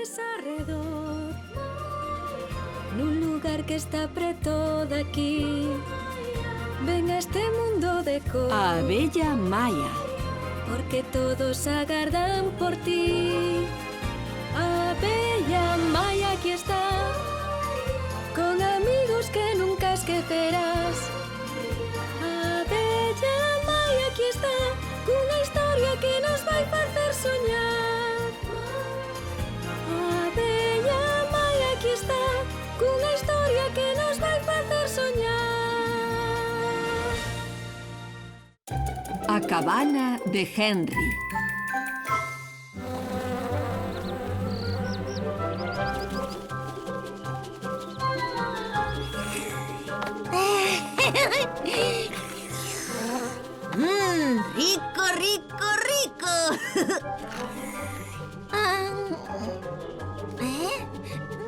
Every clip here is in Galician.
ves arredor, nun lugar que está preto daqui. Ven a este mundo de cor. A abella Maya. Porque todos agardan por ti. A abella Maya aquí está, con amigos que nunca esquecerás. A abella Maya aquí está, cunha historia que nos vai facer soñar. A abella Maya aquí está, cunha historia que nos vai facer soñar. A cabana de Henry. Rico, rico, rico.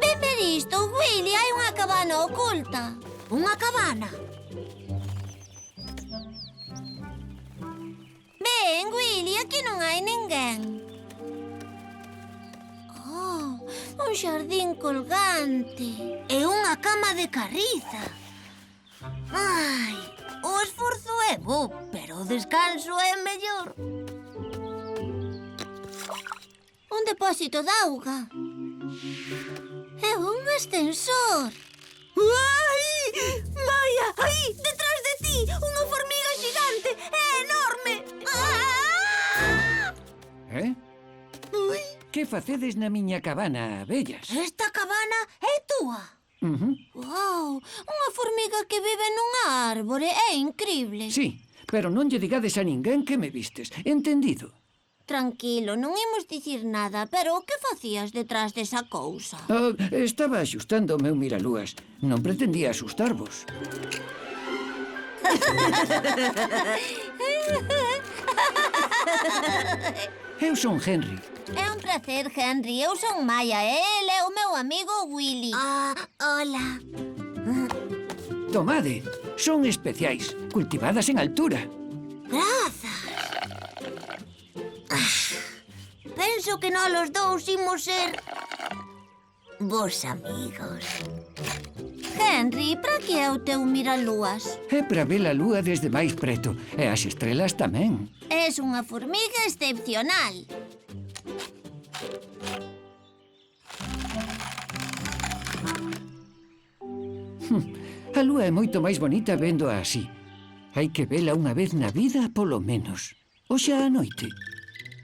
Ven ver isto, Willy, hai unha cabana oculta. Unha cabana? Ven, Willy, aquí non hai ninguén. Oh, un xardín colgante e unha cama de carriza. Ai, o esforzo é bo, pero o descanso é mellor. Un depósito de auga. É un ascensor. Ai, Maya, aí, detrás de ti, unha formiga xigante. É enorme. Eh? Que facedes na miña cabana, abellas? Esta cabana é túa. Wow, unha formiga que vive nunha árbore. É incrible. Sí, pero non lle digades a ninguén que me vistes, entendido? Tranquilo, non imos dicir nada, pero que facías detrás desa cousa? Estaba axustando o meu miralúas. Non pretendía asustarvos. Eu son Henry. É un placer, Henry. Eu son Maya e ele é o meu amigo Willy. Hola. Tomade, son especiais, cultivadas en altura. Grazas. Penso que nós os dous imos ser bos amigos. Henry, para que é o teu miralúas? É para ver a lúa desde máis preto, e as estrelas tamén. És unha formiga excepcional. A lúa é moito máis bonita véndoa así. Hai que vela unha vez na vida, polo menos. Oxa a noite.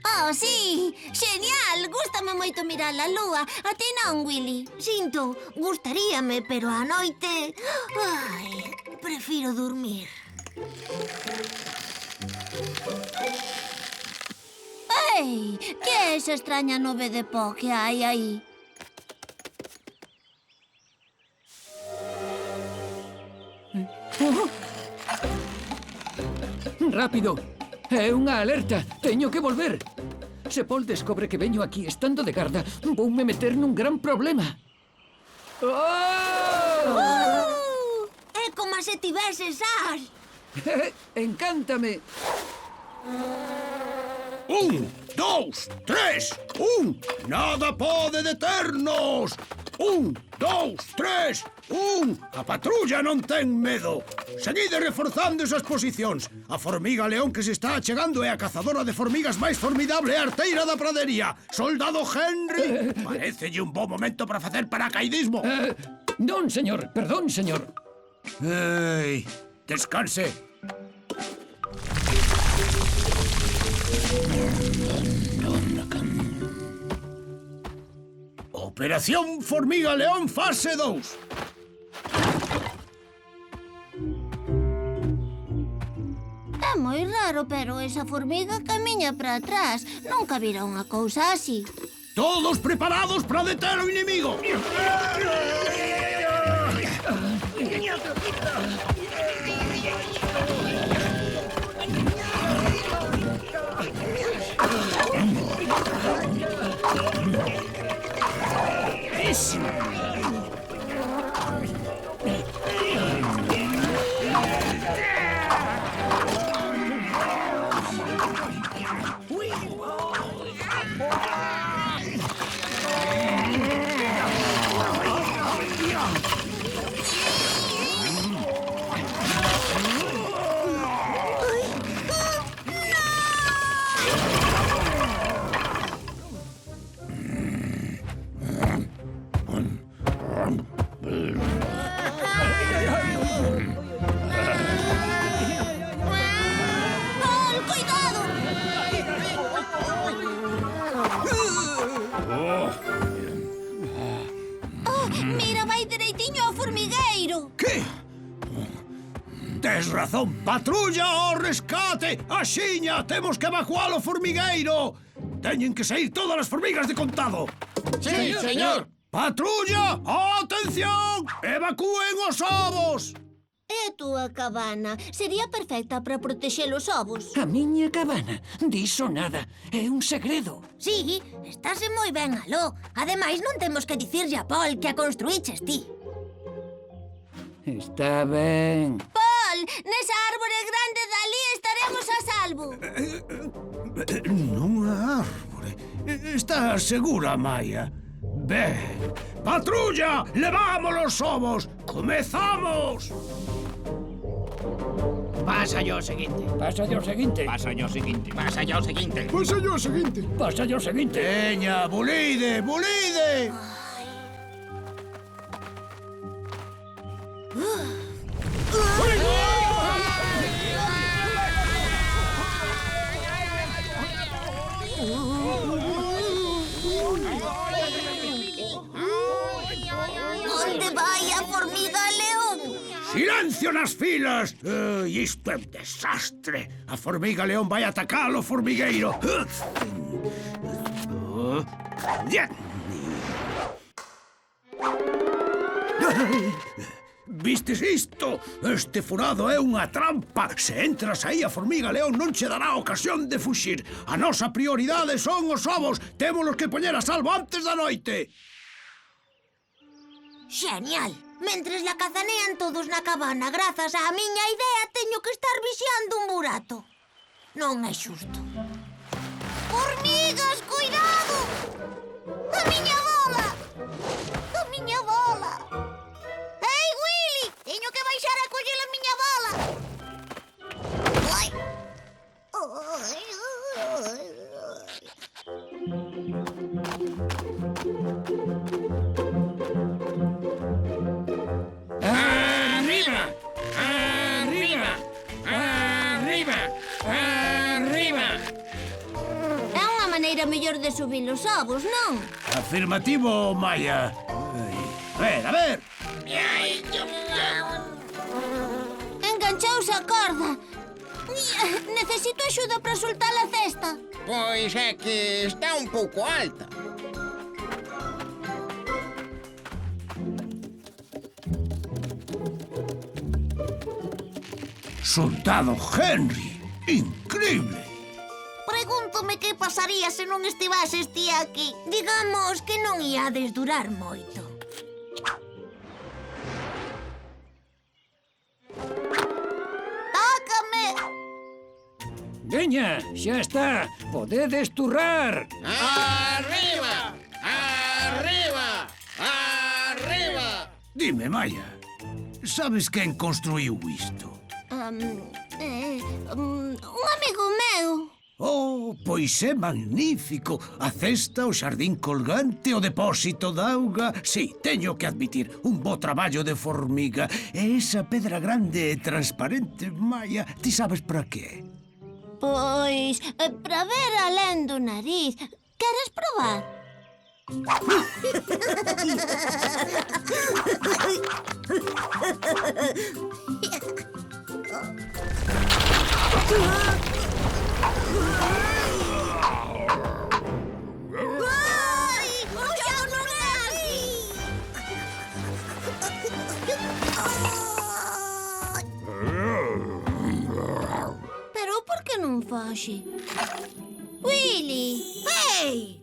Oh, sí! Genial! Gústame moito mirar a lúa. A ti non, Willy? Sinto, gustaríame, pero a noite... Ai, prefiro dormir. Ei, que é esa extraña nube de pó que hai aí? Rápido! É unha alerta! Teño que volver! Se Paul descobre que veño aquí estando de garda, voume meter nun gran problema. É como se tiveses as. Encántame! 1, 2, 3, 1. Nada pode deternos. 1, 2, 3, 1. A patrulla non ten medo. Seguide reforzando esas posicións. A formiga león que se está achegando é a cazadora de formigas máis formidable e arteira da pradería. Soldado Henry, parecelle un bo momento para facer paracaidismo. Non, señor. Perdón, señor. Ei, descanse. Operación Formiga León fase 2. É moi raro, pero esa formiga camiña para atrás. Nunca vira unha cousa así. Todos preparados para deter o inimigo. dereitiño ao formigueiro. Que? Tes razón, patrulla ao rescate! Axiña, temos que evacuar o formigueiro! Teñen que sair todas as formigas de contado! Sí, señor. Patrulla, atención! Evacúen os ovos! É a túa cabana. Sería perfecta para protexer os ovos. A miña cabana. Diso nada. É un segredo. Sí, estáse moi ben aló. Ademais, non temos que dicirlle a Paul que a construíches ti. Está ben. Paul, nesa árbore grande dali estaremos a salvo. Nunha árbore. Estás segura, Maya? Ben. Patrulla, levamos os ovos. Comezamos! Pasa yo seguinte. Pásale ao seguinte. Pasa yo seguinte. Pasa yo seguinte. Pásale ao seguinte. Pásale ao seguinte. Veña, bulide, bulide! Onde vai a formiga león? Silencio nas filas! Isto é un desastre! A formiga león vai atacar o formigueiro! Vistes isto? Este furado é unha trampa! Se entras aí a formiga león non che dará ocasión de fuxir! A nosa prioridade son os ovos! Témolos que poñer a salvo antes da noite! Xenial! Mentres la cazanean todos na cabana grazas á miña idea, teño que estar vixiando un burato. Non é xusto. Formigas, cuidado! A miña bola! A miña bola! Ei, Willy! Teño que baixar a coller a miña bola! Ai! ¡Arriba! ¡Arriba! ¡Arriba! ¡Arriba! É unha maneira mellor de subir os ovos, non? Afirmativo, Maya! A ver! Enganchouse a corda. Necesito axuda para soltar a cesta. Pois é que está un pouco alta. Soldado Henry! Increíble! Pregúntome que pasaría se non estivases ti aquí. Digamos que non iades durar moito. Tócame! Veña, xa está. Podedes turrar. ¡Arriba! ¡Arriba! ¡Arriba! Dime, Maya, sabes quen construiu isto? Un amigo meu. Oh, pois é magnífico! A cesta, o xardín colgante, o depósito de auga... Sí, teño que admitir, un bo traballo de formiga. E esa pedra grande e transparente, Maya, ti sabes para que? Pois, para ver alén do nariz. Queres probar? Ai, o xa non é así. Pero por que non foxe? Willy! Ei!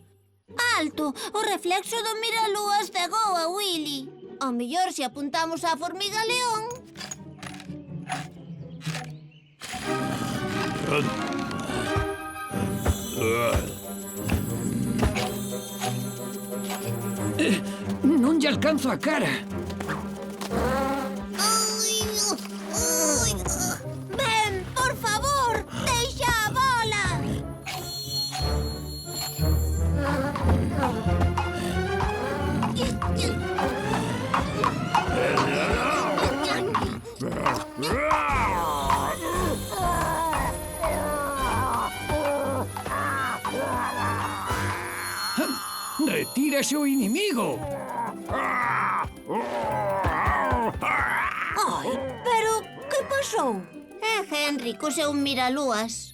Alto! O reflexo do miralúas cegou a Willy. Ao mellor se apuntamos á formiga león. Non lle alcanzo a cara. Ven, por favor, deixa a bola. Retírase o inimigo. Ai, pero que pasou? É Henry co seu miralúas.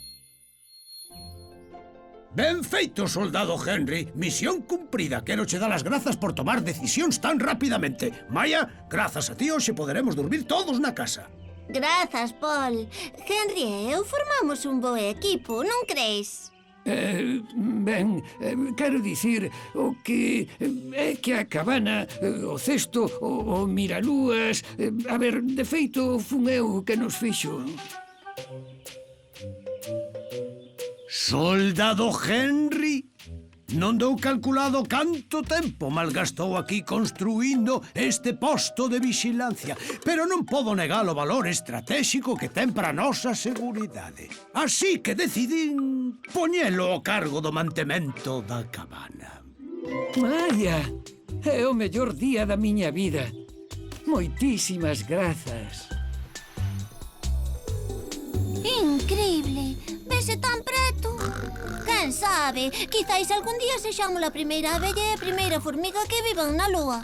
Ben feito, soldado Henry. Misión cumprida. Quero che dar as grazas por tomar decisións tan rapidamente. Maya, grazas a ti hoxe poderemos dormir todos na casa. Grazas, Paul. Henry e eu formamos un bo equipo, non crees? Ben, quero dicir o que é que a cabana, o cesto, o miralúas... A ver, de feito, fun eu que nos fixo. Soldado Henry, non dou calculado canto tempo malgastou aquí construindo este posto de vigilancia, pero non podo negar o valor estratégico que ten para a nosa seguridade. Así que decidín poñelo ao cargo do mantemento da cabana. Maya, é o mellor día da miña vida. Moitísimas grazas. Increíble. Vese tan preto. Quen sabe, quizáis algún día sexamos a primeira abella e a primeira formiga que vivan na lúa.